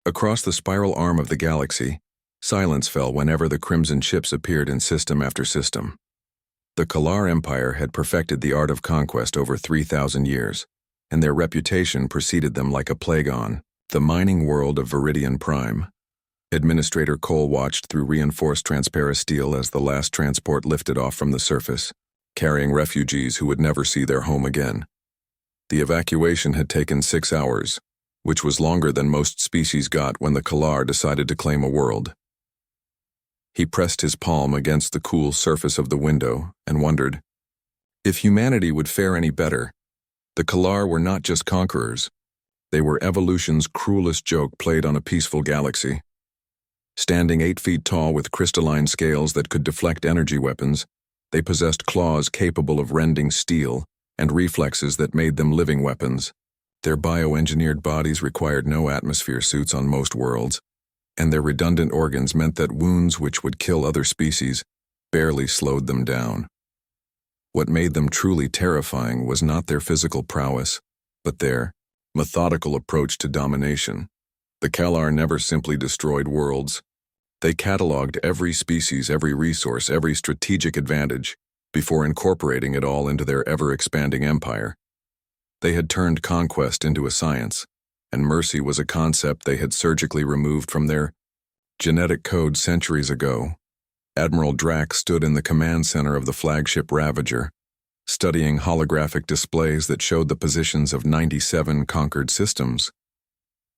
Across the spiral arm of the galaxy, silence fell whenever the crimson ships appeared in system after system. The Kalar Empire had perfected the art of conquest over 3,000 years, and their reputation preceded them like a plague on the mining world of Viridian Prime. Administrator Cole watched through reinforced transparisteel as the last transport lifted off from the surface, carrying refugees who would never see their home again. The evacuation had taken 6 hours, which was longer than most species got when the Kalar decided to claim a world. He pressed his palm against the cool surface of the window and wondered if humanity would fare any better. The Kalar were not just conquerors. They were evolution's cruelest joke played on a peaceful galaxy. Standing 8 feet tall with crystalline scales that could deflect energy weapons, they possessed claws capable of rending steel and reflexes that made them living weapons. Their bioengineered bodies required no atmosphere suits on most worlds, and their redundant organs meant that wounds which would kill other species barely slowed them down. What made them truly terrifying was not their physical prowess, but their methodical approach to domination. The Kalar never simply destroyed worlds. They cataloged every species, every resource, every strategic advantage, before incorporating it all into their ever-expanding empire. They had turned conquest into a science, and mercy was a concept they had surgically removed from their genetic code centuries ago. Admiral Drack stood in the command center of the flagship Ravager, studying holographic displays that showed the positions of 97 conquered systems.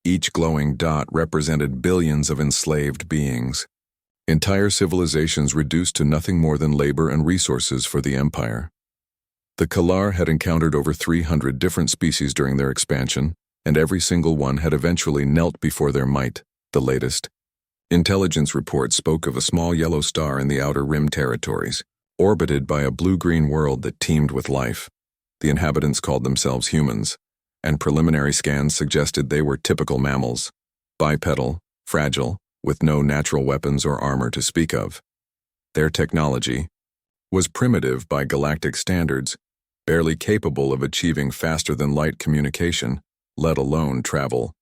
Each glowing dot represented billions of enslaved beings, entire civilizations reduced to nothing more than labor and resources for the Empire. The Kalar had encountered over 300 different species during their expansion, and every single one had eventually knelt before their might. The latest intelligence report spoke of a small yellow star in the Outer Rim territories, orbited by a blue-green world that teemed with life. The inhabitants called themselves humans, and preliminary scans suggested they were typical mammals, bipedal, fragile, with no natural weapons or armor to speak of. Their technology was primitive by galactic standards, barely capable of achieving faster-than-light communication, let alone travel.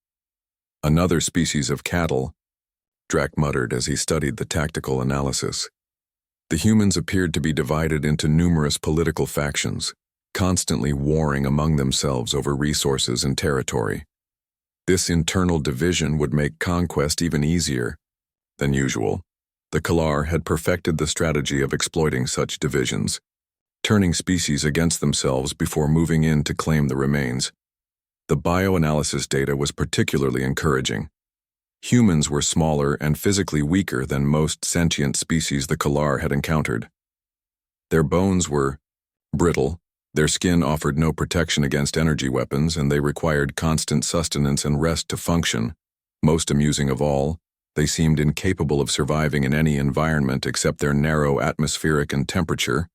Another species of cattle, Drack muttered as he studied the tactical analysis. The humans appeared to be divided into numerous political factions, constantly warring among themselves over resources and territory. This internal division would make conquest even easier than usual. The Kalar had perfected the strategy of exploiting such divisions, turning species against themselves before moving in to claim the remains. The bioanalysis data was particularly encouraging. Humans were smaller and physically weaker than most sentient species the Kalar had encountered. Their bones were brittle, their skin offered no protection against energy weapons, and they required constant sustenance and rest to function. Most amusing of all, they seemed incapable of surviving in any environment except their narrow atmospheric and temperature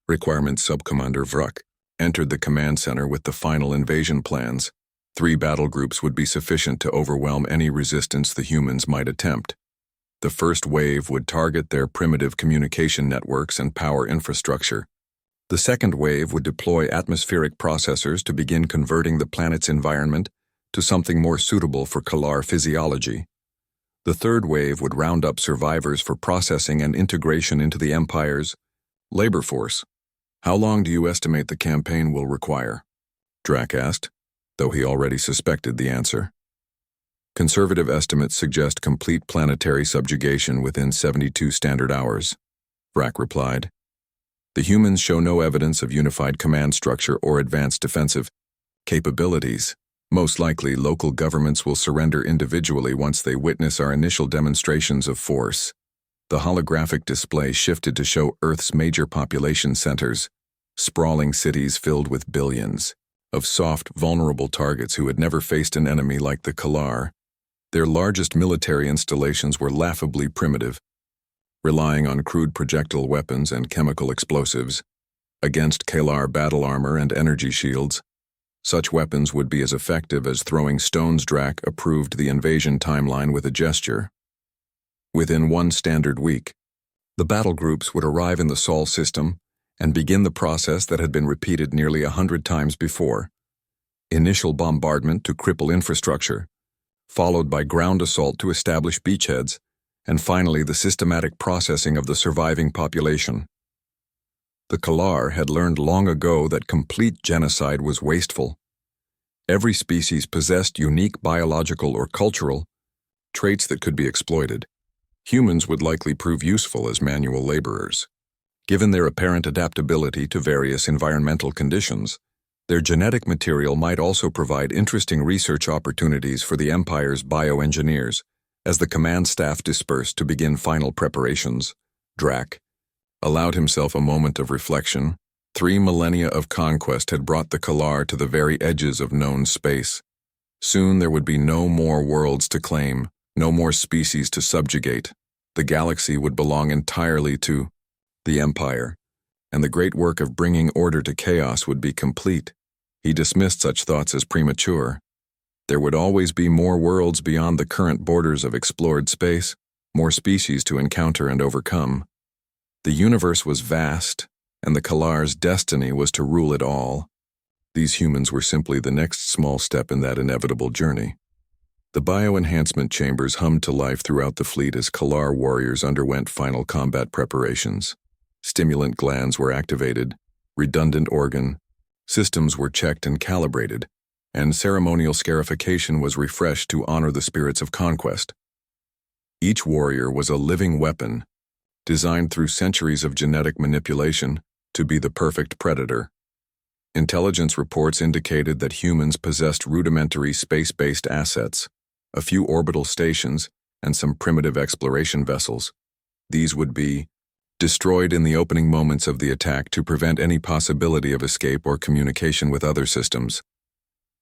requirements. Subcommander Vruck entered the command center with the final invasion plans. 3 battle groups would be sufficient to overwhelm any resistance the humans might attempt. The first wave would target their primitive communication networks and power infrastructure. The second wave would deploy atmospheric processors to begin converting the planet's environment to something more suitable for Kalar physiology. The third wave would round up survivors for processing and integration into the Empire's labor force. How long do you estimate the campaign will require? Drack asked, though he already suspected the answer. Conservative estimates suggest complete planetary subjugation within 72 standard hours, Vrak replied. The humans show no evidence of unified command structure or advanced defensive capabilities. Most likely, local governments will surrender individually once they witness our initial demonstrations of force. The holographic display shifted to show Earth's major population centers, sprawling cities filled with billions of soft, vulnerable targets who had never faced an enemy like the Kalar. Their largest military installations were laughably primitive, relying on crude projectile weapons and chemical explosives. Against Kalar battle armor and energy shields, such weapons would be as effective as throwing stones. Drack approved the invasion timeline with a gesture. Within 1 standard week, the battle groups would arrive in the Sol system and begin the process that had been repeated nearly 100 times before. Initial bombardment to cripple infrastructure, followed by ground assault to establish beachheads, and finally the systematic processing of the surviving population. The Kalar had learned long ago that complete genocide was wasteful. Every species possessed unique biological or cultural traits that could be exploited. Humans would likely prove useful as manual laborers. Given their apparent adaptability to various environmental conditions, their genetic material might also provide interesting research opportunities for the Empire's bioengineers. As the command staff dispersed to begin final preparations, Drac allowed himself a moment of reflection. 3 millennia of conquest had brought the Kalar to the very edges of known space. Soon there would be no more worlds to claim, no more species to subjugate. The galaxy would belong entirely to the Empire, and the great work of bringing order to chaos would be complete. He dismissed such thoughts as premature. There would always be more worlds beyond the current borders of explored space, more species to encounter and overcome. The universe was vast, and the Kalar's destiny was to rule it all. These humans were simply the next small step in that inevitable journey. The bioenhancement chambers hummed to life throughout the fleet as Kalar warriors underwent final combat preparations. Stimulant glands were activated, redundant organ systems were checked and calibrated, and ceremonial scarification was refreshed to honor the spirits of conquest. Each warrior was a living weapon, designed through centuries of genetic manipulation to be the perfect predator. Intelligence reports indicated that humans possessed rudimentary space-based assets, a few orbital stations, and some primitive exploration vessels. These would be destroyed in the opening moments of the attack to prevent any possibility of escape or communication with other systems.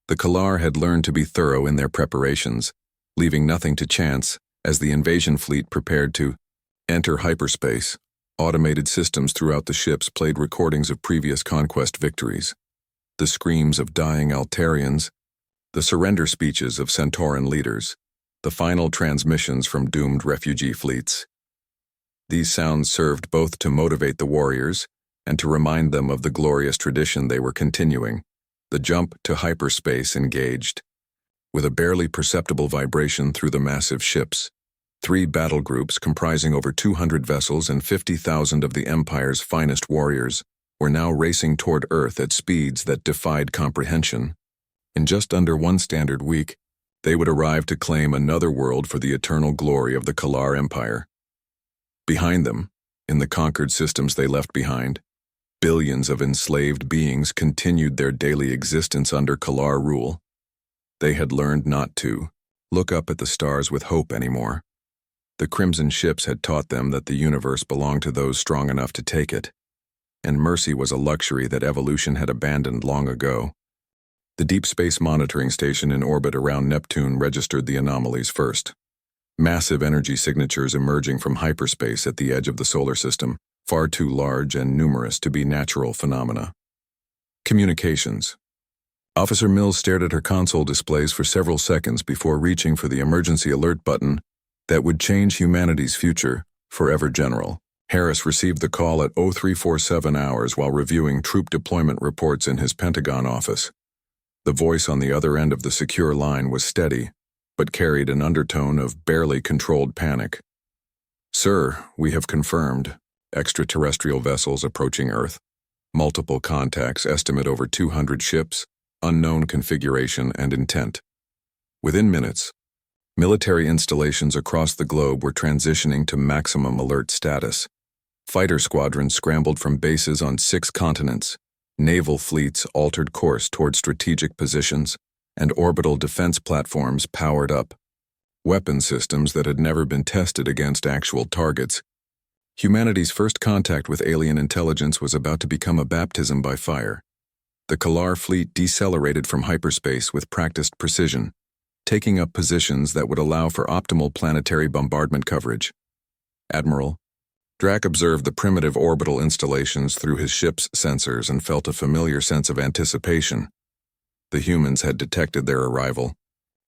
The Kalar had learned to be thorough in their preparations, leaving nothing to chance as the invasion fleet prepared to enter hyperspace. Automated systems throughout the ships played recordings of previous conquest victories, the screams of dying Altarians, the surrender speeches of Centauran leaders, the final transmissions from doomed refugee fleets. These sounds served both to motivate the warriors and to remind them of the glorious tradition they were continuing. The jump to hyperspace engaged. With a barely perceptible vibration through the massive ships, 3 battle groups comprising over 200 vessels and 50,000 of the Empire's finest warriors were now racing toward Earth at speeds that defied comprehension. In just under 1 standard week, they would arrive to claim another world for the eternal glory of the Kalar Empire. Behind them, in the conquered systems they left behind, billions of enslaved beings continued their daily existence under Kalar rule. They had learned not to look up at the stars with hope anymore. The crimson ships had taught them that the universe belonged to those strong enough to take it, and mercy was a luxury that evolution had abandoned long ago. The Deep Space Monitoring Station in orbit around Neptune registered the anomalies first. Massive energy signatures emerging from hyperspace at the edge of the solar system, far too large and numerous to be natural phenomena. Communications. Officer Mills stared at her console displays for several seconds before reaching for the emergency alert button that would change humanity's future forever. General Harris received the call at 0347 hours while reviewing troop deployment reports in his Pentagon office. The voice on the other end of the secure line was steady, but carried an undertone of barely controlled panic. "Sir, we have confirmed. Extraterrestrial vessels approaching Earth. Multiple contacts, estimate over 200 ships, unknown configuration and intent." Within minutes, military installations across the globe were transitioning to maximum alert status. Fighter squadrons scrambled from bases on 6 continents. Naval fleets altered course toward strategic positions, and orbital defense platforms powered up. Weapon systems that had never been tested against actual targets. Humanity's first contact with alien intelligence was about to become a baptism by fire. The Kalar fleet decelerated from hyperspace with practiced precision, taking up positions that would allow for optimal planetary bombardment coverage. Admiral Drac observed the primitive orbital installations through his ship's sensors and felt a familiar sense of anticipation. The humans had detected their arrival,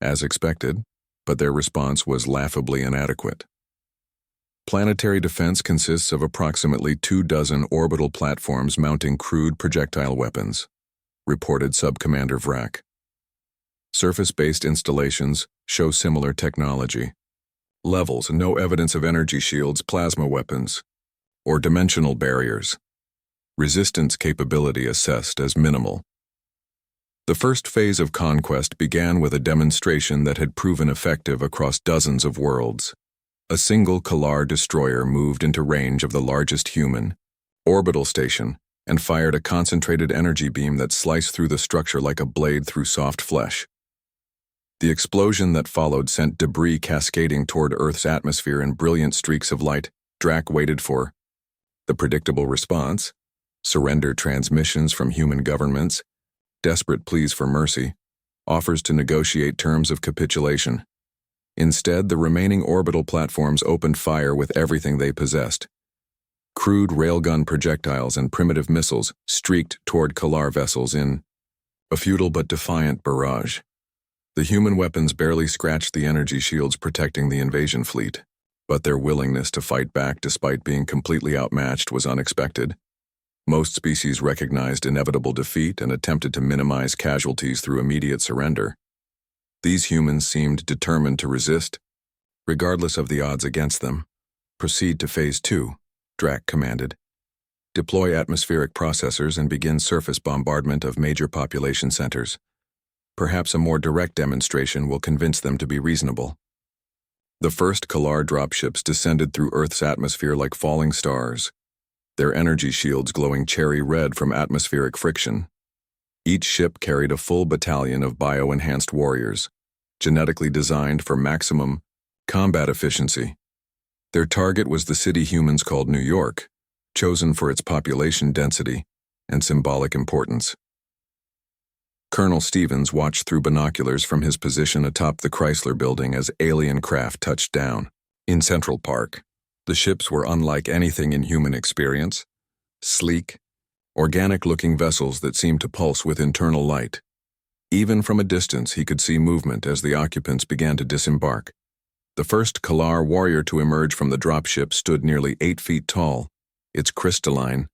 as expected, but their response was laughably inadequate. Planetary defense consists of approximately 24 orbital platforms mounting crude projectile weapons, reported Subcommander Vrac. Surface-based installations show similar technology. Levels, no evidence of energy shields, plasma weapons, or dimensional barriers. Resistance capability assessed as minimal. The first phase of conquest began with a demonstration that had proven effective across dozens of worlds. A single Kalar destroyer moved into range of the largest human orbital station and fired a concentrated energy beam that sliced through the structure like a blade through soft flesh. The explosion that followed sent debris cascading toward Earth's atmosphere in brilliant streaks of light. Drac waited for the predictable response: surrender transmissions from human governments, desperate pleas for mercy, offers to negotiate terms of capitulation. Instead, the remaining orbital platforms opened fire with everything they possessed. Crude railgun projectiles and primitive missiles streaked toward Kalar vessels in a futile but defiant barrage. The human weapons barely scratched the energy shields protecting the invasion fleet, but their willingness to fight back despite being completely outmatched was unexpected. Most species recognized inevitable defeat and attempted to minimize casualties through immediate surrender. These humans seemed determined to resist, regardless of the odds against them. Proceed to Phase 2, Drac commanded. Deploy atmospheric processors and begin surface bombardment of major population centers. Perhaps a more direct demonstration will convince them to be reasonable. The first Kalar dropships descended through Earth's atmosphere like falling stars, their energy shields glowing cherry red from atmospheric friction. Each ship carried a full battalion of bio-enhanced warriors, genetically designed for maximum combat efficiency. Their target was the city humans called New York, chosen for its population density and symbolic importance. Colonel Stevens watched through binoculars from his position atop the Chrysler Building as alien craft touched down. In Central Park, the ships were unlike anything in human experience: sleek, organic-looking vessels that seemed to pulse with internal light. Even from a distance, he could see movement as the occupants began to disembark. The first Kalar warrior to emerge from the dropship stood nearly 8 feet tall, its crystalline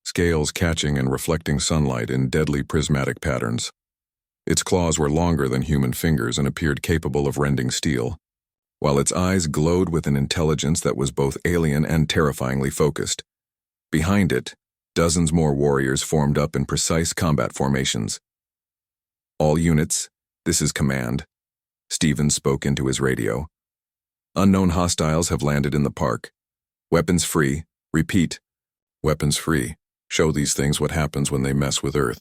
scales catching and reflecting sunlight in deadly prismatic patterns. Its claws were longer than human fingers and appeared capable of rending steel, while its eyes glowed with an intelligence that was both alien and terrifyingly focused. Behind it, dozens more warriors formed up in precise combat formations. All units, this is command. Stevens spoke into his radio. Unknown hostiles have landed in the park. Weapons free. Repeat. Weapons free. Show these things what happens when they mess with Earth.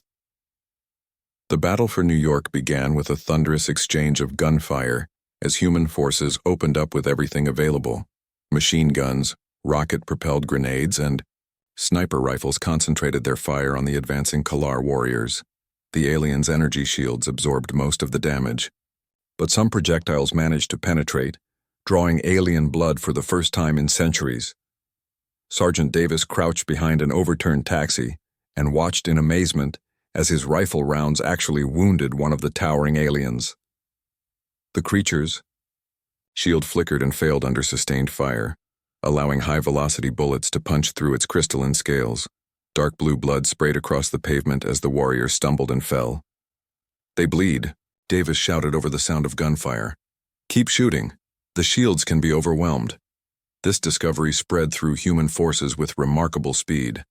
The battle for New York began with a thunderous exchange of gunfire as human forces opened up with everything available. Machine guns, rocket-propelled grenades, and sniper rifles concentrated their fire on the advancing Kalar warriors. The aliens' energy shields absorbed most of the damage, but some projectiles managed to penetrate, drawing alien blood for the first time in centuries. Sergeant Davis crouched behind an overturned taxi and watched in amazement as his rifle rounds actually wounded one of the towering aliens. The creature's shield flickered and failed under sustained fire, allowing high-velocity bullets to punch through its crystalline scales. Dark blue blood sprayed across the pavement as the warrior stumbled and fell. "They bleed," Davis shouted over the sound of gunfire. "Keep shooting. The shields can be overwhelmed." This discovery spread through human forces with remarkable speed.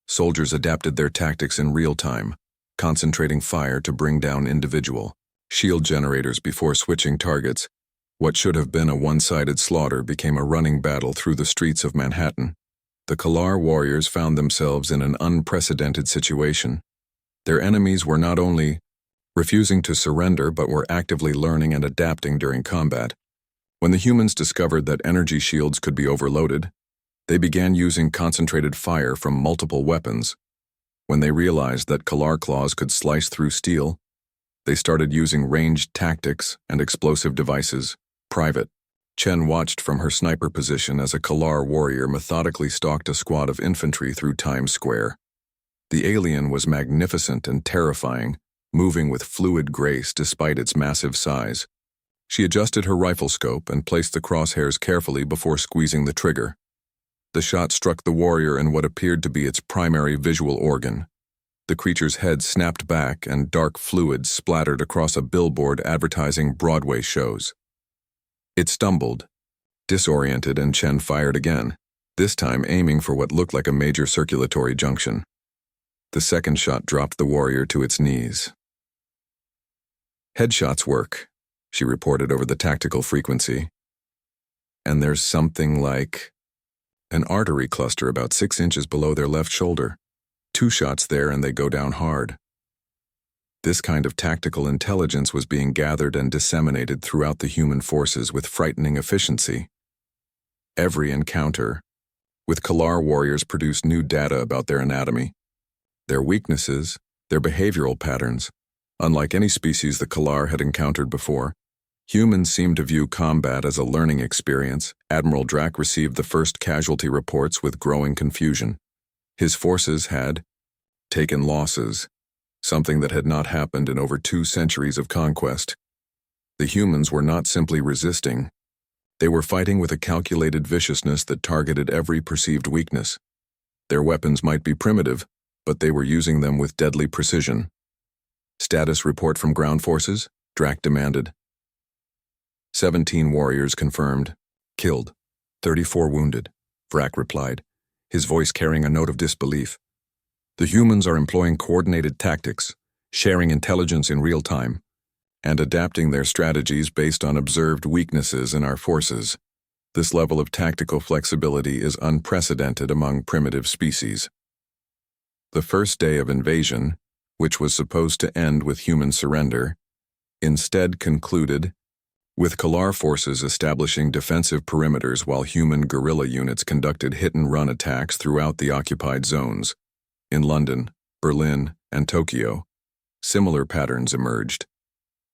Soldiers adapted their tactics in real time, concentrating fire to bring down individual shield generators before switching targets. What should have been a one-sided slaughter became a running battle through the streets of Manhattan. The Kalar warriors found themselves in an unprecedented situation. Their enemies were not only refusing to surrender but were actively learning and adapting during combat. When the humans discovered that energy shields could be overloaded, they began using concentrated fire from multiple weapons. When they realized that Kalar claws could slice through steel, they started using ranged tactics and explosive devices. Private Chen watched from her sniper position as a Kalar warrior methodically stalked a squad of infantry through Times Square. The alien was magnificent and terrifying, moving with fluid grace despite its massive size. She adjusted her rifle scope and placed the crosshairs carefully before squeezing the trigger. The shot struck the warrior in what appeared to be its primary visual organ. The creature's head snapped back and dark fluid splattered across a billboard advertising Broadway shows. It stumbled, disoriented, and Chen fired again, this time aiming for what looked like a major circulatory junction. The second shot dropped the warrior to its knees. "Headshots work," she reported over the tactical frequency. "And there's something like an artery cluster about 6 inches below their left shoulder. 2 shots there and they go down hard." This kind of tactical intelligence was being gathered and disseminated throughout the human forces with frightening efficiency. Every encounter with Kalar warriors produced new data about their anatomy, their weaknesses, their behavioral patterns. Unlike any species the Kalar had encountered before, humans seemed to view combat as a learning experience. Admiral Drac received the first casualty reports with growing confusion. His forces had taken losses, something that had not happened in over 2 centuries of conquest. The humans were not simply resisting. They were fighting with a calculated viciousness that targeted every perceived weakness. Their weapons might be primitive, but they were using them with deadly precision. "Status report from ground forces?" Drac demanded. 17 warriors confirmed. "Killed. 34 wounded," Drac replied, his voice carrying a note of disbelief. "The humans are employing coordinated tactics, sharing intelligence in real time, and adapting their strategies based on observed weaknesses in our forces. This level of tactical flexibility is unprecedented among primitive species." The first day of invasion, which was supposed to end with human surrender, instead concluded with Kalar forces establishing defensive perimeters while human guerrilla units conducted hit-and-run attacks throughout the occupied zones. In London, Berlin, and Tokyo, similar patterns emerged.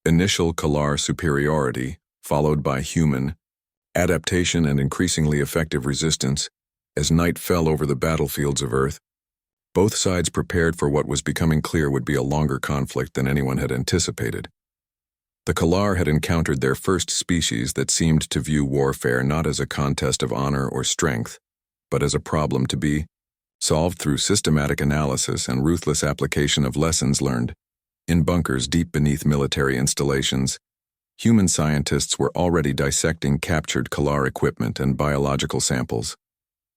Initial Kalar superiority, followed by human adaptation and increasingly effective resistance. As night fell over the battlefields of Earth, both sides prepared for what was becoming clear would be a longer conflict than anyone had anticipated. The Kalar had encountered their first species that seemed to view warfare not as a contest of honor or strength, but as a problem to be solved through systematic analysis and ruthless application of lessons learned. In bunkers deep beneath military installations, human scientists were already dissecting captured Kalar equipment and biological samples.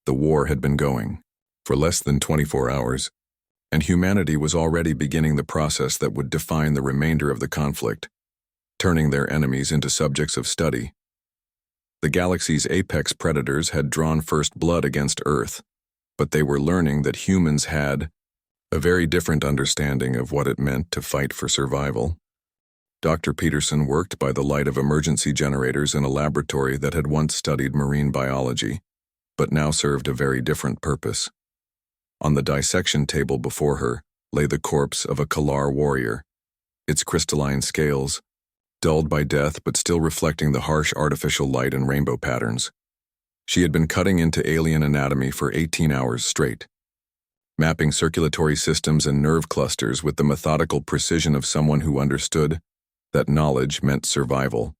The war had been going for less than 24 hours, and humanity was already beginning the process that would define the remainder of the conflict, turning their enemies into subjects of study. The galaxy's apex predators had drawn first blood against Earth, but they were learning that humans had a very different understanding of what it meant to fight for survival. Dr. Peterson worked by the light of emergency generators in a laboratory that had once studied marine biology, but now served a very different purpose. On the dissection table before her lay the corpse of a Kalar warrior, its crystalline scales dulled by death but still reflecting the harsh artificial light and rainbow patterns. She had been cutting into alien anatomy for 18 hours straight, mapping circulatory systems and nerve clusters with the methodical precision of someone who understood that knowledge meant survival.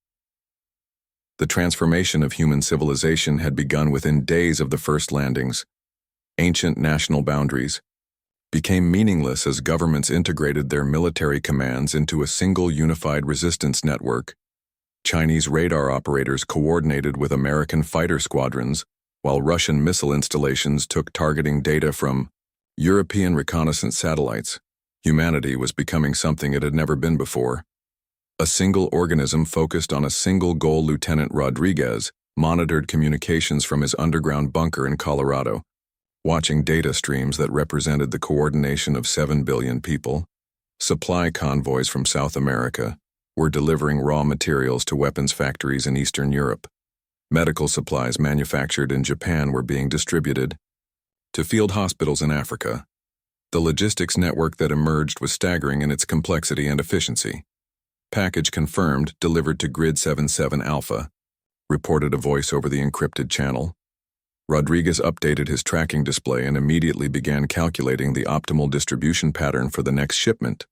The transformation of human civilization had begun within days of the first landings. Ancient national boundaries became meaningless as governments integrated their military commands into a single unified resistance network. Chinese radar operators coordinated with American fighter squadrons, while Russian missile installations took targeting data from European reconnaissance satellites. Humanity was becoming something it had never been before. A single organism focused on a single goal. Lieutenant Rodriguez monitored communications from his underground bunker in Colorado, watching data streams that represented the coordination of 7 billion people. Supply convoys from South America were delivering raw materials to weapons factories in Eastern Europe. Medical supplies manufactured in Japan were being distributed to field hospitals in Africa. The logistics network that emerged was staggering in its complexity and efficiency. "Package confirmed, delivered to Grid 77 Alpha," reported a voice over the encrypted channel. Rodriguez updated his tracking display and immediately began calculating the optimal distribution pattern for the next shipment.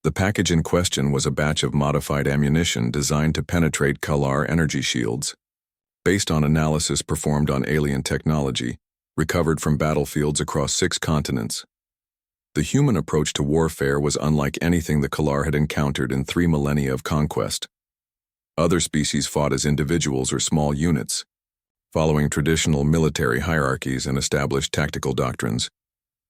The package in question was a batch of modified ammunition designed to penetrate Kalar energy shields. Based on analysis performed on alien technology, recovered from battlefields across 6 continents. The human approach to warfare was unlike anything the Kalar had encountered in 3 millennia of conquest. Other species fought as individuals or small units, following traditional military hierarchies and established tactical doctrines.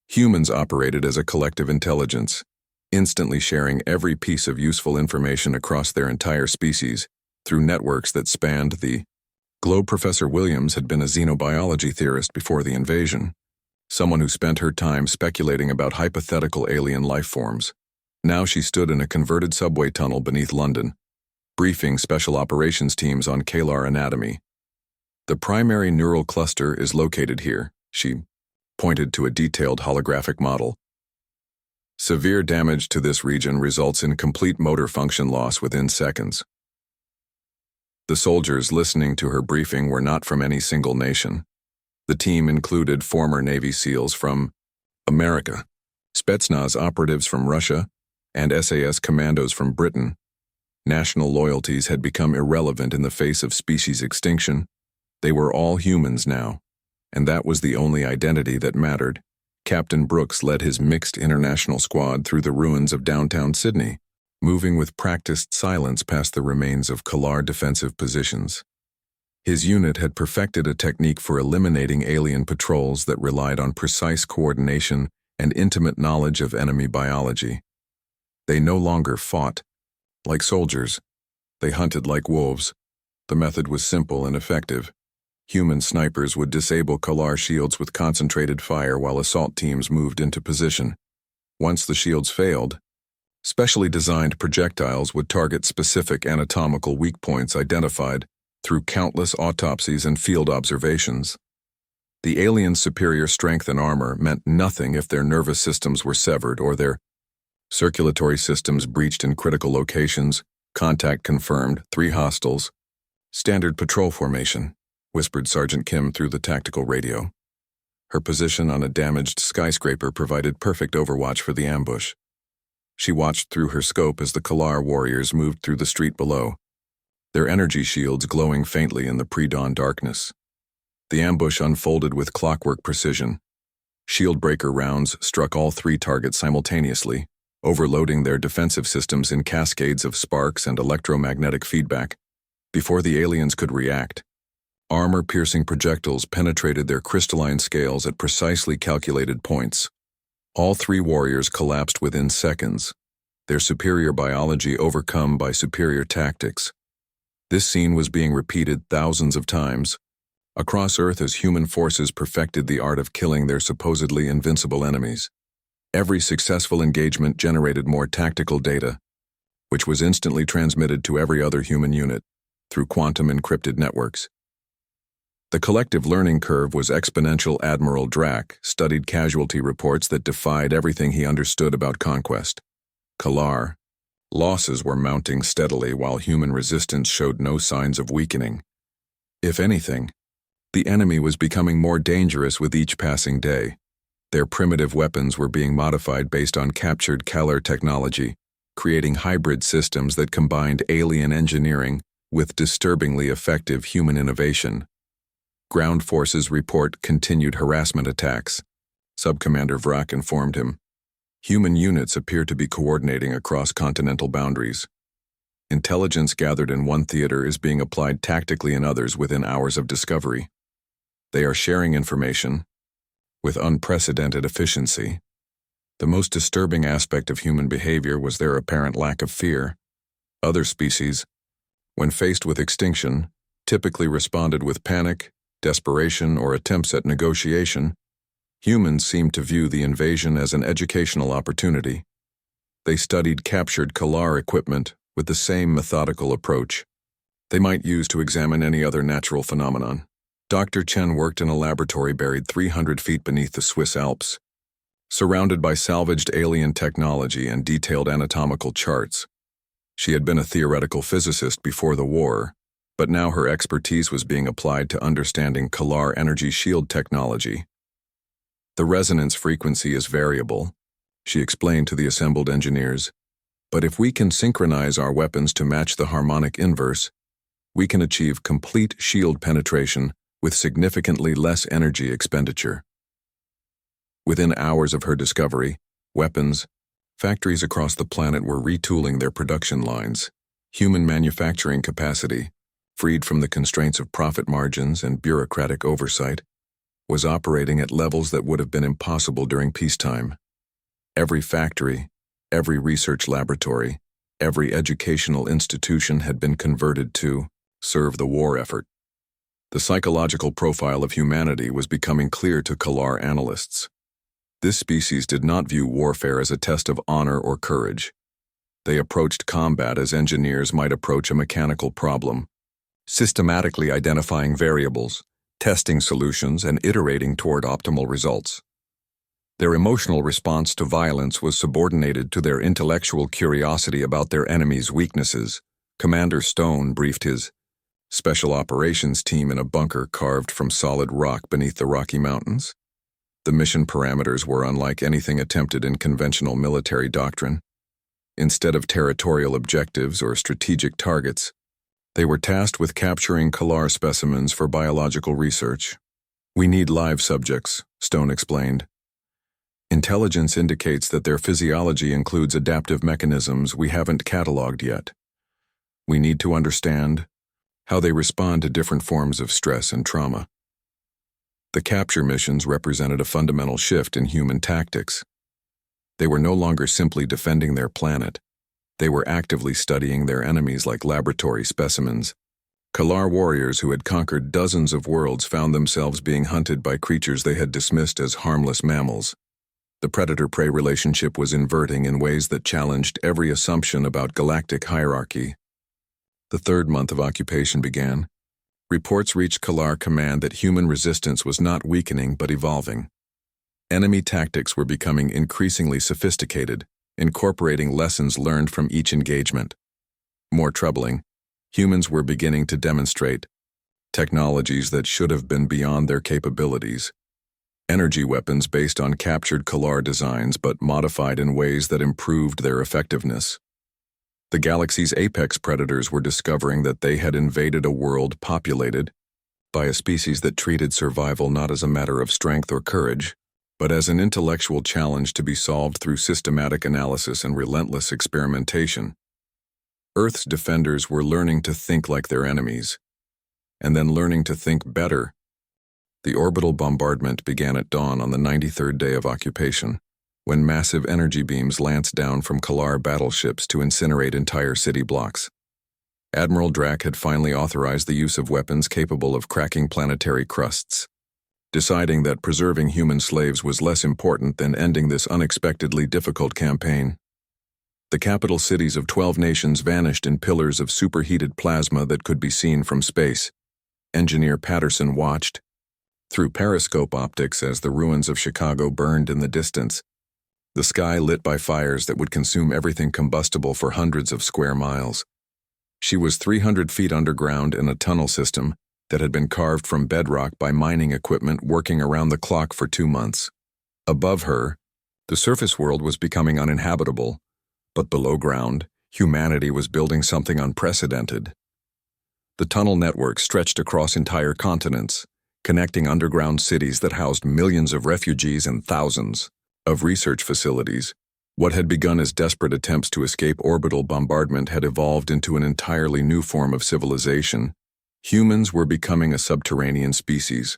Humans operated as a collective intelligence, instantly sharing every piece of useful information across their entire species through networks that spanned the globe. Professor Williams had been a xenobiology theorist before the invasion, someone who spent her time speculating about hypothetical alien life forms. Now she stood in a converted subway tunnel beneath London, briefing special operations teams on Kalar anatomy. The primary neural cluster is located here, she pointed to a detailed holographic model. Severe damage to this region results in complete motor function loss within seconds. The soldiers listening to her briefing were not from any single nation. The team included former Navy SEALs from America, Spetsnaz operatives from Russia, and SAS commandos from Britain. National loyalties had become irrelevant in the face of species extinction. They were all humans now, and that was the only identity that mattered. Captain Brooks led his mixed international squad through the ruins of downtown Sydney, moving with practiced silence past the remains of Kalar defensive positions. His unit had perfected a technique for eliminating alien patrols that relied on precise coordination and intimate knowledge of enemy biology. They no longer fought like soldiers. They hunted like wolves. The method was simple and effective. Human snipers would disable Kalar shields with concentrated fire while assault teams moved into position. Once the shields failed, specially designed projectiles would target specific anatomical weak points identified through countless autopsies and field observations. The aliens' superior strength and armor meant nothing if their nervous systems were severed or their circulatory systems breached in critical locations. Contact confirmed, 3 hostiles. Standard patrol formation, whispered Sergeant Kim through the tactical radio. Her position on a damaged skyscraper provided perfect overwatch for the ambush. She watched through her scope as the Kalar warriors moved through the street below, their energy shields glowing faintly in the pre-dawn darkness. The ambush unfolded with clockwork precision. Shield breaker rounds struck all 3 targets simultaneously, overloading their defensive systems in cascades of sparks and electromagnetic feedback. Before the aliens could react, armor-piercing projectiles penetrated their crystalline scales at precisely calculated points. All 3 warriors collapsed within seconds, their superior biology overcome by superior tactics. This scene was being repeated thousands of times across Earth as human forces perfected the art of killing their supposedly invincible enemies. Every successful engagement generated more tactical data, which was instantly transmitted to every other human unit through quantum-encrypted networks. The collective learning curve was exponential. Admiral Drack studied casualty reports that defied everything he understood about conquest. Kalar, losses were mounting steadily while human resistance showed no signs of weakening. If anything, the enemy was becoming more dangerous with each passing day. Their primitive weapons were being modified based on captured Kalar technology, creating hybrid systems that combined alien engineering with disturbingly effective human innovation. Ground forces report continued harassment attacks, Subcommander Vrak informed him. Human units appear to be coordinating across continental boundaries. Intelligence gathered in one theater is being applied tactically in others within hours of discovery. They are sharing information with unprecedented efficiency. The most disturbing aspect of human behavior was their apparent lack of fear. Other species, when faced with extinction, typically responded with panic, desperation, or attempts at negotiation. Humans seemed to view the invasion as an educational opportunity. They studied captured Kalar equipment with the same methodical approach they might use to examine any other natural phenomenon. Dr. Chen worked in a laboratory buried 300 feet beneath the Swiss Alps, surrounded by salvaged alien technology and detailed anatomical charts. She had been a theoretical physicist before the war, but now her expertise was being applied to understanding Kalar energy shield technology. The resonance frequency is variable, she explained to the assembled engineers, but if we can synchronize our weapons to match the harmonic inverse, we can achieve complete shield penetration with significantly less energy expenditure. Within hours of her discovery, weapons. Factories across the planet were retooling their production lines. Human manufacturing capacity, freed from the constraints of profit margins and bureaucratic oversight, was operating at levels that would have been impossible during peacetime. Every factory, every research laboratory, every educational institution had been converted to serve the war effort. The psychological profile of humanity was becoming clear to Kalar analysts. This species did not view warfare as a test of honor or courage. They approached combat as engineers might approach a mechanical problem, systematically identifying variables, testing solutions, and iterating toward optimal results. Their emotional response to violence was subordinated to their intellectual curiosity about their enemy's weaknesses. Commander Stone briefed his special operations team in a bunker carved from solid rock beneath the Rocky Mountains. The mission parameters were unlike anything attempted in conventional military doctrine. Instead of territorial objectives or strategic targets, they were tasked with capturing Kalar specimens for biological research. "We need live subjects," Stone explained. "Intelligence indicates that their physiology includes adaptive mechanisms we haven't cataloged yet. We need to understand how they respond to different forms of stress and trauma." The capture missions represented a fundamental shift in human tactics. They were no longer simply defending their planet. They were actively studying their enemies like laboratory specimens. Kalar warriors who had conquered dozens of worlds found themselves being hunted by creatures they had dismissed as harmless mammals. The predator-prey relationship was inverting in ways that challenged every assumption about galactic hierarchy. The third month of occupation began. Reports reached Kalar Command that human resistance was not weakening but evolving. Enemy tactics were becoming increasingly sophisticated, incorporating lessons learned from each engagement. More troubling, humans were beginning to demonstrate technologies that should have been beyond their capabilities. Energy weapons based on captured Kalar designs but modified in ways that improved their effectiveness. The galaxy's apex predators were discovering that they had invaded a world populated by a species that treated survival not as a matter of strength or courage, but as an intellectual challenge to be solved through systematic analysis and relentless experimentation. Earth's defenders were learning to think like their enemies, and then learning to think better. The orbital bombardment began at dawn on the 93rd day of occupation, when massive energy beams lanced down from Kalar battleships to incinerate entire city blocks. Admiral Drack had finally authorized the use of weapons capable of cracking planetary crusts, deciding that preserving human slaves was less important than ending this unexpectedly difficult campaign. The capital cities of 12 nations vanished in pillars of superheated plasma that could be seen from space. Engineer Patterson watched through periscope optics as the ruins of Chicago burned in the distance, the sky lit by fires that would consume everything combustible for hundreds of square miles. She was 300 feet underground in a tunnel system that had been carved from bedrock by mining equipment working around the clock for 2 months. Above her, the surface world was becoming uninhabitable, but below ground, humanity was building something unprecedented. The tunnel network stretched across entire continents, connecting underground cities that housed millions of refugees and thousands of research facilities. What had begun as desperate attempts to escape orbital bombardment had evolved into an entirely new form of civilization. Humans were becoming a subterranean species,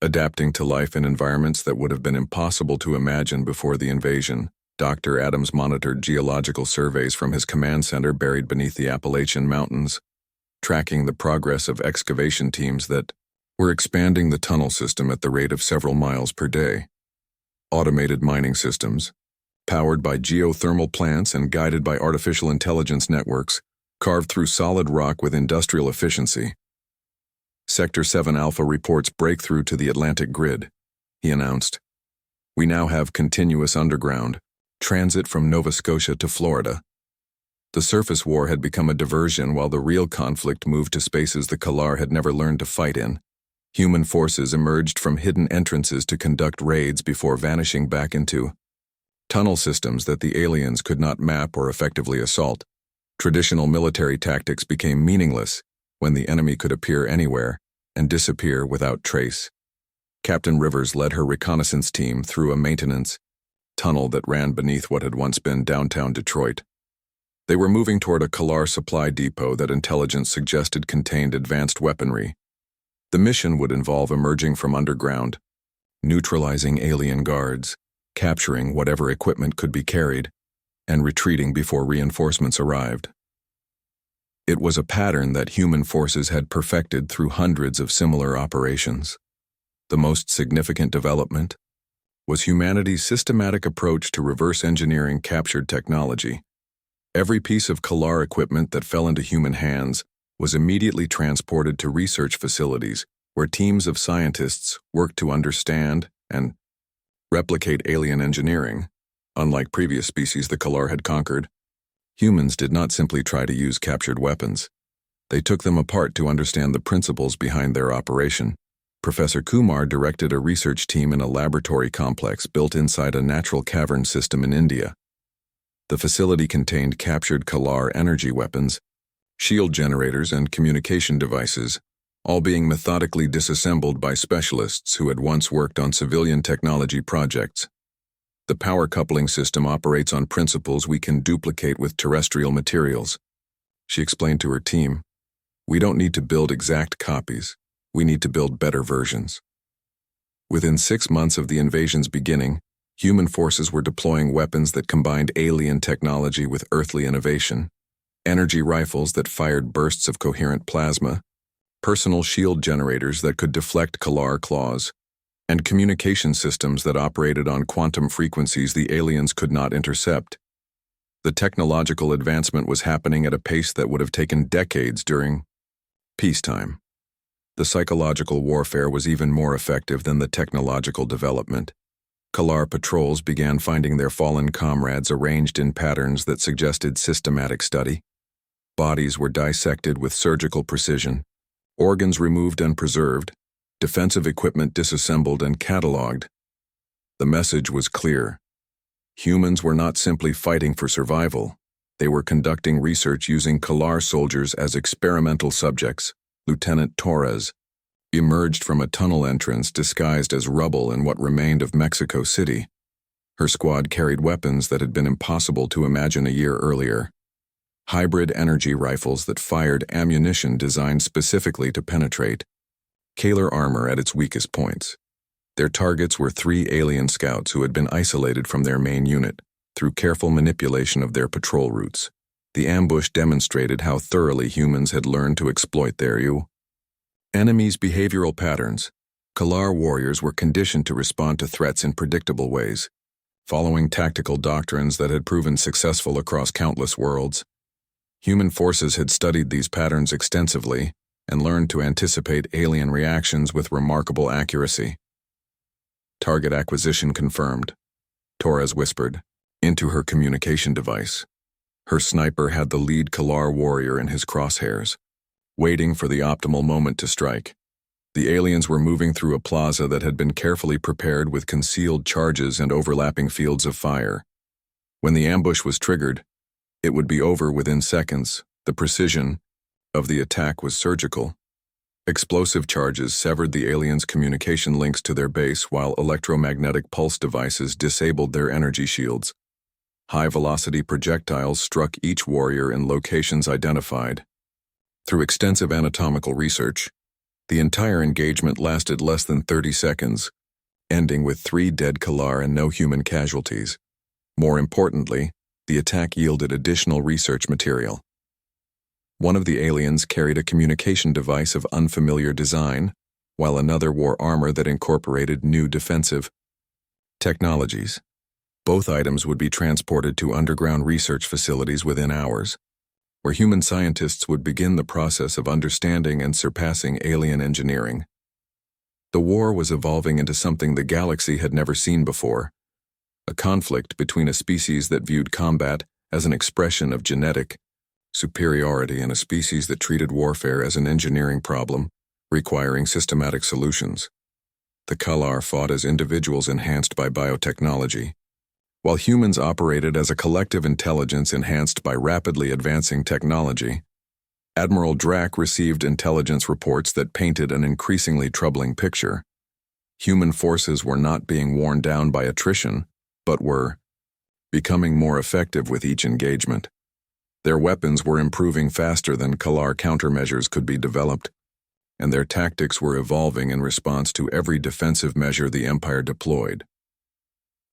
adapting to life in environments that would have been impossible to imagine before the invasion. Dr. Adams monitored geological surveys from his command center buried beneath the Appalachian Mountains, tracking the progress of excavation teams that were expanding the tunnel system at the rate of several miles per day. Automated mining systems, powered by geothermal plants and guided by artificial intelligence networks, carved through solid rock with industrial efficiency. Sector 7 Alpha reports breakthrough to the Atlantic grid, he announced. We now have continuous underground transit from Nova Scotia to Florida. The surface war had become a diversion while the real conflict moved to spaces the Kalar had never learned to fight in. Human forces emerged from hidden entrances to conduct raids before vanishing back into tunnel systems that the aliens could not map or effectively assault. Traditional military tactics became meaningless when the enemy could appear anywhere and disappear without trace. Captain Rivers led her reconnaissance team through a maintenance tunnel that ran beneath what had once been downtown Detroit. They were moving toward a Kalar supply depot that intelligence suggested contained advanced weaponry. The mission would involve emerging from underground, neutralizing alien guards, capturing whatever equipment could be carried, and retreating before reinforcements arrived. It was a pattern that human forces had perfected through hundreds of similar operations. The most significant development was humanity's systematic approach to reverse engineering captured technology. Every piece of Kalar equipment that fell into human hands was immediately transported to research facilities where teams of scientists worked to understand and replicate alien engineering. Unlike previous species the Kalar had conquered, humans did not simply try to use captured weapons. They took them apart to understand the principles behind their operation. Professor Kumar directed a research team in a laboratory complex built inside a natural cavern system in India. The facility contained captured Kalar energy weapons, shield generators, and communication devices, all being methodically disassembled by specialists who had once worked on civilian technology projects. The power coupling system operates on principles we can duplicate with terrestrial materials, she explained to her team. We don't need to build exact copies. We need to build better versions. Within 6 months of the invasion's beginning, human forces were deploying weapons that combined alien technology with earthly innovation, energy rifles that fired bursts of coherent plasma, personal shield generators that could deflect Kalar claws, and communication systems that operated on quantum frequencies the aliens could not intercept. The technological advancement was happening at a pace that would have taken decades during peacetime. The psychological warfare was even more effective than the technological development. Kalar patrols began finding their fallen comrades arranged in patterns that suggested systematic study. Bodies were dissected with surgical precision, organs removed and preserved, defensive equipment disassembled and catalogued. The message was clear. Humans were not simply fighting for survival. They were conducting research using Kalar soldiers as experimental subjects. Lieutenant Torres emerged from a tunnel entrance disguised as rubble in what remained of Mexico City. Her squad carried weapons that had been impossible to imagine a year earlier. Hybrid energy rifles that fired ammunition designed specifically to penetrate Kalar armor at its weakest points. Their targets were 3 alien scouts who had been isolated from their main unit through careful manipulation of their patrol routes. The ambush demonstrated how thoroughly humans had learned to exploit their enemies' behavioral patterns. Kalar warriors were conditioned to respond to threats in predictable ways, following tactical doctrines that had proven successful across countless worlds. Human forces had studied these patterns extensively and learned to anticipate alien reactions with remarkable accuracy. Target acquisition confirmed, Torres whispered into her communication device. Her sniper had the lead Kalar warrior in his crosshairs, waiting for the optimal moment to strike. The aliens were moving through a plaza that had been carefully prepared with concealed charges and overlapping fields of fire. When the ambush was triggered, it would be over within seconds. The precision of the attack was surgical. Explosive charges severed the aliens' communication links to their base while electromagnetic pulse devices disabled their energy shields. High-velocity projectiles struck each warrior in locations identified. Through extensive anatomical research, the entire engagement lasted less than 30 seconds, ending with 3 dead Kalar and no human casualties. More importantly, the attack yielded additional research material. One of the aliens carried a communication device of unfamiliar design, while another wore armor that incorporated new defensive technologies. Both items would be transported to underground research facilities within hours, where human scientists would begin the process of understanding and surpassing alien engineering. The war was evolving into something the galaxy had never seen before, a conflict between a species that viewed combat as an expression of genetic superiority and a species that treated warfare as an engineering problem, requiring systematic solutions. The Kalar fought as individuals enhanced by biotechnology, while humans operated as a collective intelligence enhanced by rapidly advancing technology. Admiral Drack received intelligence reports that painted an increasingly troubling picture. Human forces were not being worn down by attrition, but were becoming more effective with each engagement. Their weapons were improving faster than Kalar countermeasures could be developed, and their tactics were evolving in response to every defensive measure the Empire deployed.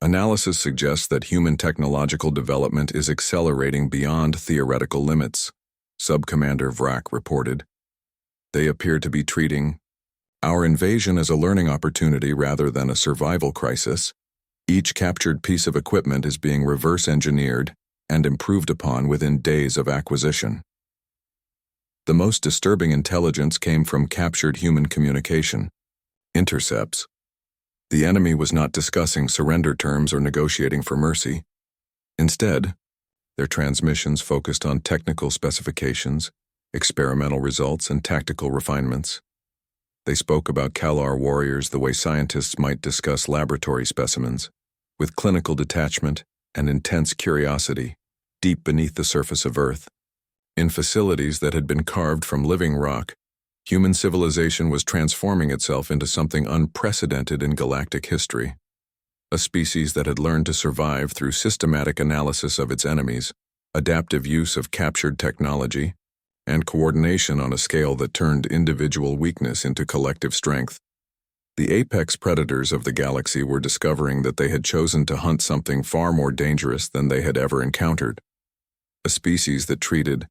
Analysis suggests that human technological development is accelerating beyond theoretical limits, Sub-Commander Vrak reported. They appear to be treating our invasion as a learning opportunity rather than a survival crisis. Each captured piece of equipment is being reverse-engineered and improved upon within days of acquisition. The most disturbing intelligence came from captured human communication, intercepts. The enemy was not discussing surrender terms or negotiating for mercy. Instead, their transmissions focused on technical specifications, experimental results, and tactical refinements. They spoke about Kalar warriors the way scientists might discuss laboratory specimens, with clinical detachment and intense curiosity, deep beneath the surface of Earth. In facilities that had been carved from living rock, human civilization was transforming itself into something unprecedented in galactic history. A species that had learned to survive through systematic analysis of its enemies, adaptive use of captured technology, and coordination on a scale that turned individual weakness into collective strength. The apex predators of the galaxy were discovering that they had chosen to hunt something far more dangerous than they had ever encountered. A species that treated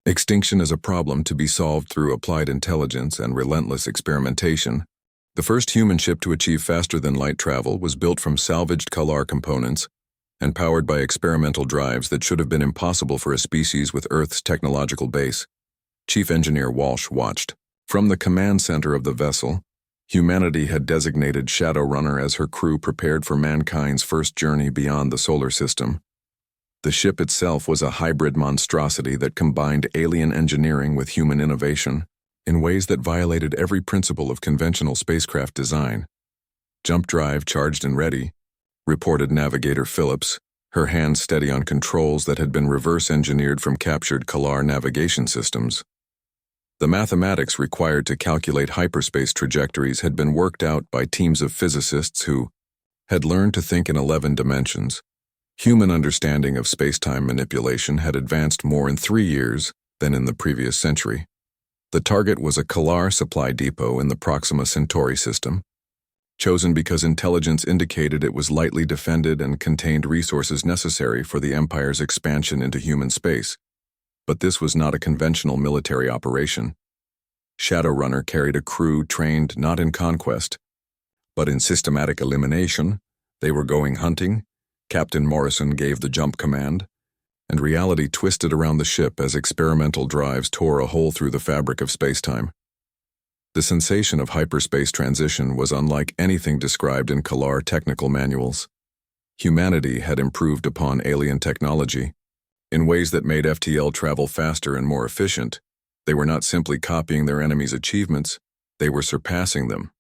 extinction as a problem to be solved through applied intelligence and relentless experimentation. The first human ship to achieve faster-than-light travel was built from salvaged Kalar components and powered by experimental drives that should have been impossible for a species with Earth's technological base. Chief Engineer Walsh watched. From the command center of the vessel, humanity had designated Shadowrunner as her crew prepared for mankind's first journey beyond the solar system. The ship itself was a hybrid monstrosity that combined alien engineering with human innovation in ways that violated every principle of conventional spacecraft design. "Jump drive charged and ready," reported Navigator Phillips, her hands steady on controls that had been reverse-engineered from captured Kalar navigation systems. The mathematics required to calculate hyperspace trajectories had been worked out by teams of physicists who had learned to think in 11 dimensions. Human understanding of space-time manipulation had advanced more in 3 years than in the previous century. The target was a Kalar supply depot in the Proxima Centauri system, chosen because intelligence indicated it was lightly defended and contained resources necessary for the Empire's expansion into human space. But this was not a conventional military operation. Shadowrunner carried a crew trained not in conquest, but in systematic elimination. They were going hunting. Captain Morrison gave the jump command, and reality twisted around the ship as experimental drives tore a hole through the fabric of spacetime. The sensation of hyperspace transition was unlike anything described in Kalar technical manuals. Humanity had improved upon alien technology in ways that made FTL travel faster and more efficient. They were not simply copying their enemies' achievements, they were surpassing them.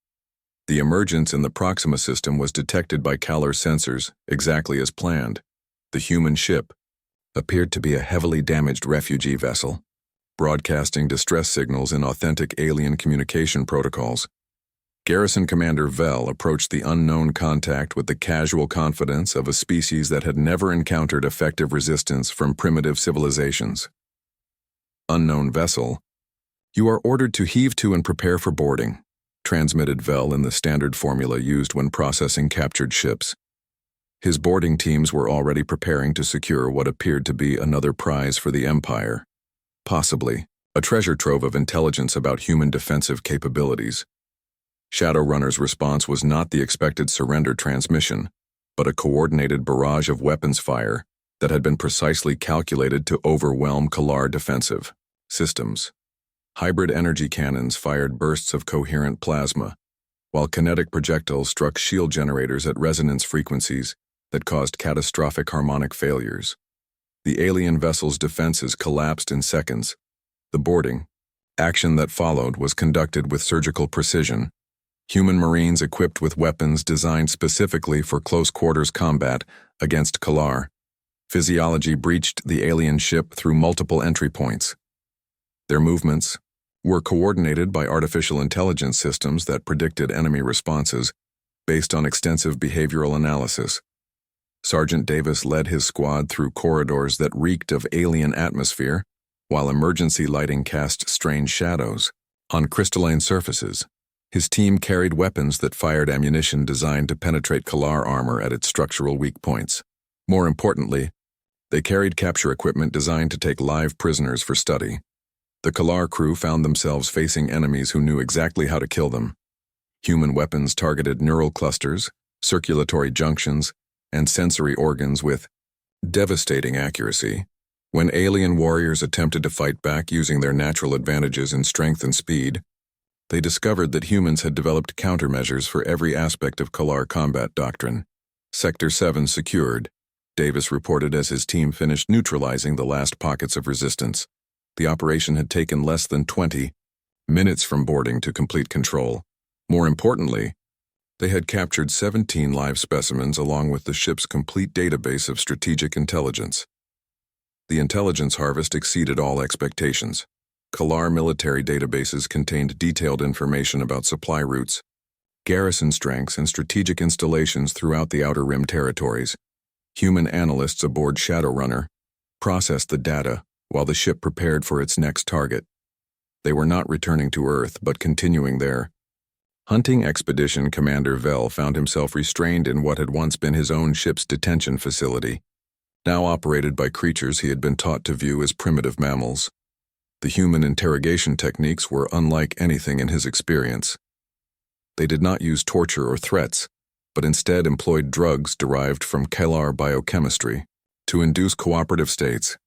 The emergence in the Proxima system was detected by Kalar sensors exactly as planned. The human ship appeared to be a heavily damaged refugee vessel, broadcasting distress signals in authentic alien communication protocols. Garrison Commander Vell approached the unknown contact with the casual confidence of a species that had never encountered effective resistance from primitive civilizations. "Unknown vessel, you are ordered to heave to and prepare for boarding," transmitted Vell in the standard formula used when processing captured ships. His boarding teams were already preparing to secure what appeared to be another prize for the Empire. Possibly a treasure trove of intelligence about human defensive capabilities. Shadowrunner's response was not the expected surrender transmission, but a coordinated barrage of weapons fire that had been precisely calculated to overwhelm Kalar defensive systems. Hybrid energy cannons fired bursts of coherent plasma, while kinetic projectiles struck shield generators at resonance frequencies that caused catastrophic harmonic failures. The alien vessel's defenses collapsed in seconds. The boarding action that followed was conducted with surgical precision. Human Marines equipped with weapons designed specifically for close-quarters combat against Kalar. Physiology breached the alien ship through multiple entry points. Their movements were coordinated by artificial intelligence systems that predicted enemy responses based on extensive behavioral analysis. Sergeant Davis led his squad through corridors that reeked of alien atmosphere, while emergency lighting cast strange shadows on crystalline surfaces. His team carried weapons that fired ammunition designed to penetrate Kalar armor at its structural weak points. More importantly, they carried capture equipment designed to take live prisoners for study. The Kalar crew found themselves facing enemies who knew exactly how to kill them. Human weapons targeted neural clusters, circulatory junctions, and sensory organs with devastating accuracy. When alien warriors attempted to fight back using their natural advantages in strength and speed, they discovered that humans had developed countermeasures for every aspect of Kalar combat doctrine. Sector 7 secured, Davis reported as his team finished neutralizing the last pockets of resistance. The operation had taken less than 20 minutes from boarding to complete control. More importantly, they had captured 17 live specimens along with the ship's complete database of strategic intelligence. The intelligence harvest exceeded all expectations. Kalar military databases contained detailed information about supply routes, garrison strengths, and strategic installations throughout the Outer Rim territories. Human analysts aboard Shadowrunner processed the data while the ship prepared for its next target. They were not returning to Earth, but continuing their hunting expedition. Commander Vel found himself restrained in what had once been his own ship's detention facility, now operated by creatures he had been taught to view as primitive mammals. The human interrogation techniques were unlike anything in his experience. They did not use torture or threats, but instead employed drugs derived from Kalar biochemistry to induce cooperative states.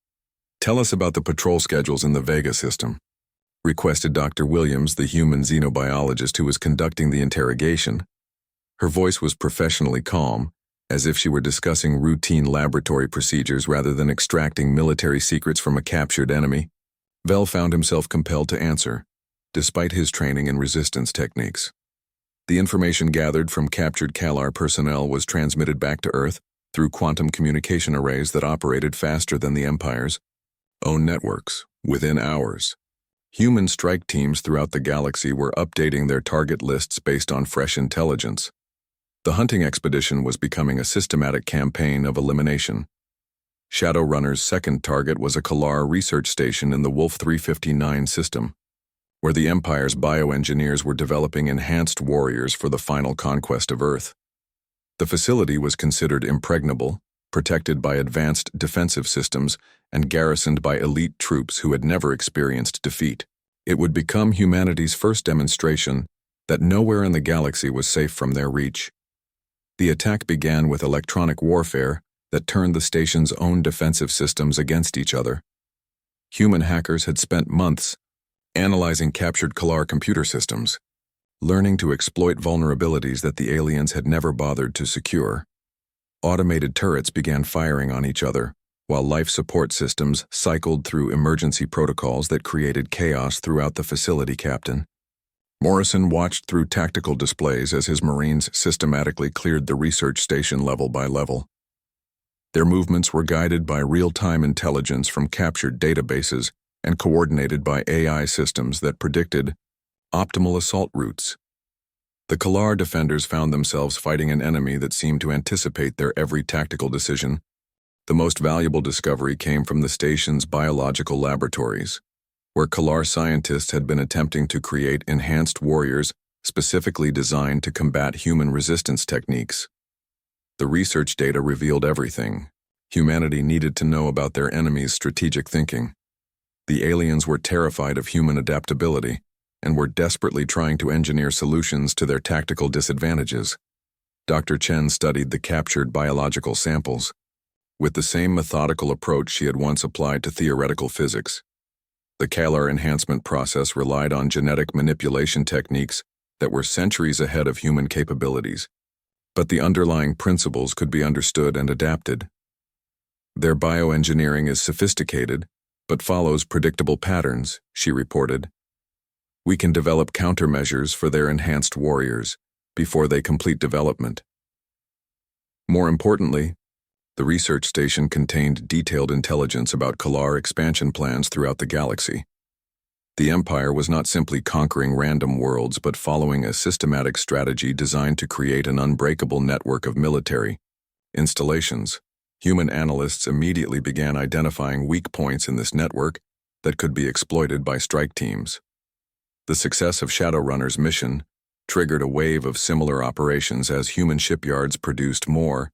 "Tell us about the patrol schedules in the Vega system," requested Dr. Williams, the human xenobiologist who was conducting the interrogation. Her voice was professionally calm, as if she were discussing routine laboratory procedures rather than extracting military secrets from a captured enemy. Vel found himself compelled to answer, despite his training in resistance techniques. The information gathered from captured Kalar personnel was transmitted back to Earth through quantum communication arrays that operated faster than the Empire's own networks, within hours. Human strike teams throughout the galaxy were updating their target lists based on fresh intelligence. The hunting expedition was becoming a systematic campaign of elimination. Shadowrunner's second target was a Kalar research station in the Wolf 359 system, where the Empire's bioengineers were developing enhanced warriors for the final conquest of Earth. The facility was considered impregnable, protected by advanced defensive systems, and garrisoned by elite troops who had never experienced defeat. It would become humanity's first demonstration that nowhere in the galaxy was safe from their reach. The attack began with electronic warfare that turned the station's own defensive systems against each other. Human hackers had spent months analyzing captured Kalar computer systems, learning to exploit vulnerabilities that the aliens had never bothered to secure. Automated turrets began firing on each other, while life support systems cycled through emergency protocols that created chaos throughout the facility. Captain Morrison watched through tactical displays as his Marines systematically cleared the research station level by level. Their movements were guided by real-time intelligence from captured databases and coordinated by AI systems that predicted optimal assault routes. The Kalar defenders found themselves fighting an enemy that seemed to anticipate their every tactical decision. The most valuable discovery came from the station's biological laboratories, where Kalar scientists had been attempting to create enhanced warriors specifically designed to combat human resistance techniques. The research data revealed everything humanity needed to know about their enemy's strategic thinking. The aliens were terrified of human adaptability and were desperately trying to engineer solutions to their tactical disadvantages. Dr. Chen studied the captured biological samples with the same methodical approach she had once applied to theoretical physics. The Kalar enhancement process relied on genetic manipulation techniques that were centuries ahead of human capabilities, but the underlying principles could be understood and adapted. Their bioengineering is sophisticated, but follows predictable patterns, she reported. We can develop countermeasures for their enhanced warriors before they complete development. More importantly, the research station contained detailed intelligence about Kalar expansion plans throughout the galaxy. The Empire was not simply conquering random worlds, but following a systematic strategy designed to create an unbreakable network of military, installations, human analysts immediately began identifying weak points in this network that could be exploited by strike teams. The success of Shadowrunner's mission triggered a wave of similar operations as human shipyards produced more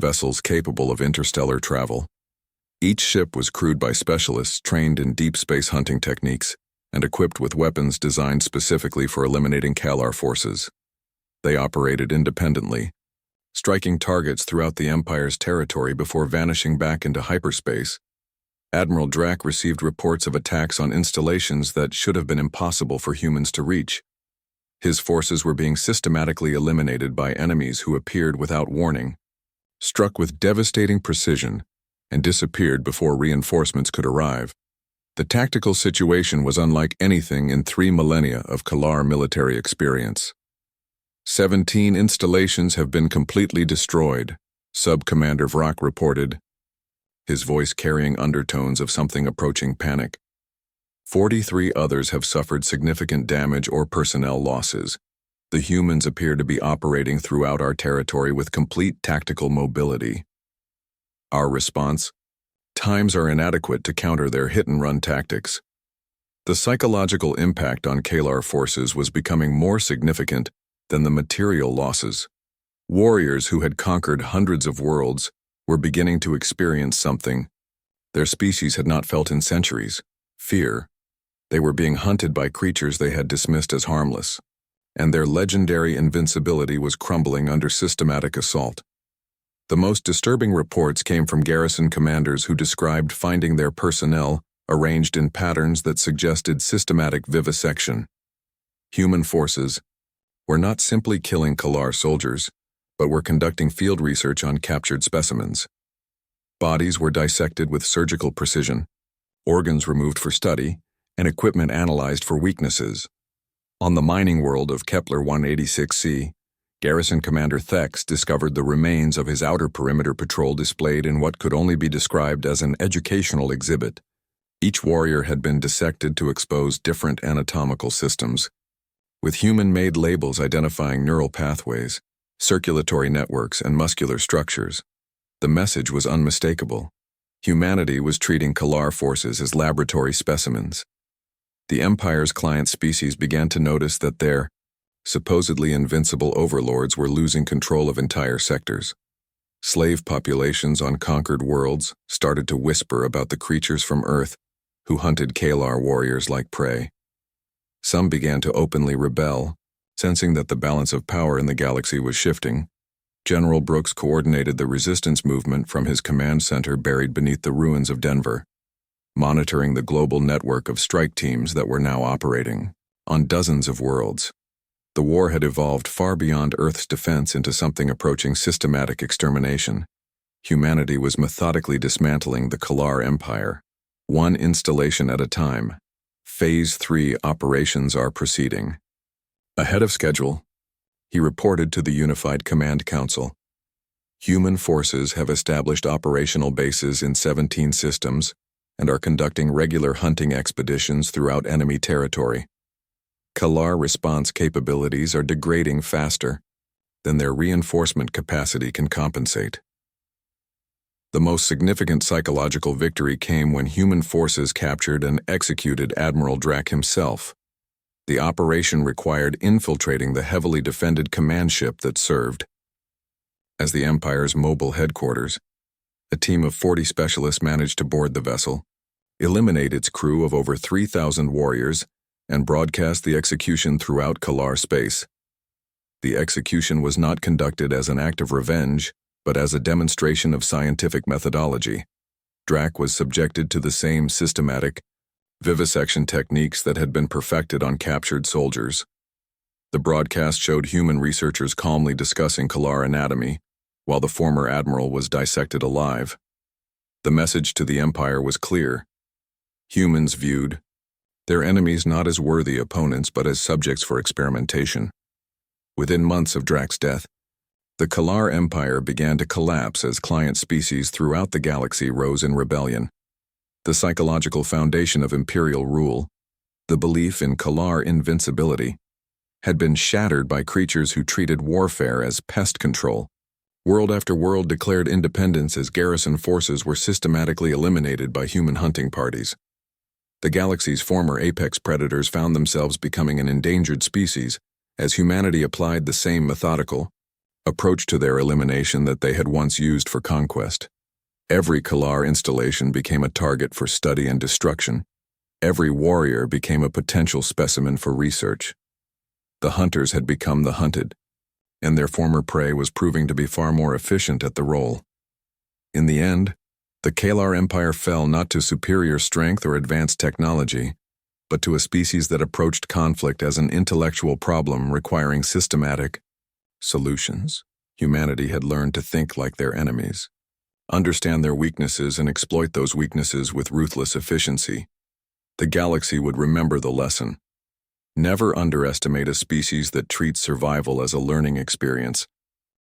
vessels capable of interstellar travel. Each ship was crewed by specialists trained in deep space hunting techniques and equipped with weapons designed specifically for eliminating Kalar forces. They operated independently, striking targets throughout the Empire's territory before vanishing back into hyperspace. Admiral Drac received reports of attacks on installations that should have been impossible for humans to reach. His forces were being systematically eliminated by enemies who appeared without warning, struck with devastating precision, and disappeared before reinforcements could arrive. The tactical situation was unlike anything in 3 millennia of Kalar military experience. 17 installations have been completely destroyed, Sub-Commander Vrak reported, his voice carrying undertones of something approaching panic. 43 others have suffered significant damage or personnel losses. The humans appear to be operating throughout our territory with complete tactical mobility. Our response? Times are inadequate to counter their hit-and-run tactics. The psychological impact on Kalar forces was becoming more significant than the material losses. Warriors who had conquered hundreds of worlds were beginning to experience something their species had not felt in centuries: fear. They were being hunted by creatures they had dismissed as harmless, and their legendary invincibility was crumbling under systematic assault. The most disturbing reports came from garrison commanders who described finding their personnel arranged in patterns that suggested systematic vivisection. Human forces were not simply killing Kalar soldiers, but were conducting field research on captured specimens. Bodies were dissected with surgical precision, organs removed for study, and equipment analyzed for weaknesses. On the mining world of Kepler 186c, Garrison Commander Thex discovered the remains of his outer perimeter patrol displayed in what could only be described as an educational exhibit. Each warrior had been dissected to expose different anatomical systems, with human-made labels identifying neural pathways, circulatory networks, and muscular structures. The message was unmistakable. Humanity was treating Kalar forces as laboratory specimens. The Empire's client species began to notice that their supposedly invincible overlords were losing control of entire sectors. Slave populations on conquered worlds started to whisper about the creatures from Earth who hunted Kalar warriors like prey. Some began to openly rebel, sensing that the balance of power in the galaxy was shifting. General Brooks coordinated the resistance movement from his command center buried beneath the ruins of Denver, monitoring the global network of strike teams that were now operating on dozens of worlds. The war had evolved far beyond Earth's defense into something approaching systematic extermination. Humanity was methodically dismantling the Kalar Empire, one installation at a time. Phase 3 operations are proceeding. Ahead of schedule, he reported to the Unified Command Council. Human forces have established operational bases in 17 systems and are conducting regular hunting expeditions throughout enemy territory. Kalar response capabilities are degrading faster than their reinforcement capacity can compensate. The most significant psychological victory came when human forces captured and executed Admiral Drac himself. The operation required infiltrating the heavily defended command ship that served as the Empire's mobile headquarters. A team of 40 specialists managed to board the vessel, eliminate its crew of over 3,000 warriors, and broadcast the execution throughout Kalar space. The execution was not conducted as an act of revenge, but as a demonstration of scientific methodology. Drac was subjected to the same systematic vivisection techniques that had been perfected on captured soldiers. The broadcast showed human researchers calmly discussing Kalar anatomy, while the former admiral was dissected alive. The message to the Empire was clear. Humans viewed their enemies not as worthy opponents but as subjects for experimentation. Within months of Drac's death, the Kalar Empire began to collapse as client species throughout the galaxy rose in rebellion. The psychological foundation of imperial rule, the belief in Kalar invincibility, had been shattered by creatures who treated warfare as pest control. World after world declared independence as garrison forces were systematically eliminated by human hunting parties. The galaxy's former apex predators found themselves becoming an endangered species as humanity applied the same methodical approach to their elimination that they had once used for conquest. Every Kalar installation became a target for study and destruction. Every warrior became a potential specimen for research. The hunters had become the hunted, and their former prey was proving to be far more efficient at the role. In the end, the Kalar Empire fell not to superior strength or advanced technology, but to a species that approached conflict as an intellectual problem requiring systematic solutions. Humanity had learned to think like their enemies, understand their weaknesses and exploit those weaknesses with ruthless efficiency. The galaxy would remember the lesson. Never underestimate a species that treats survival as a learning experience,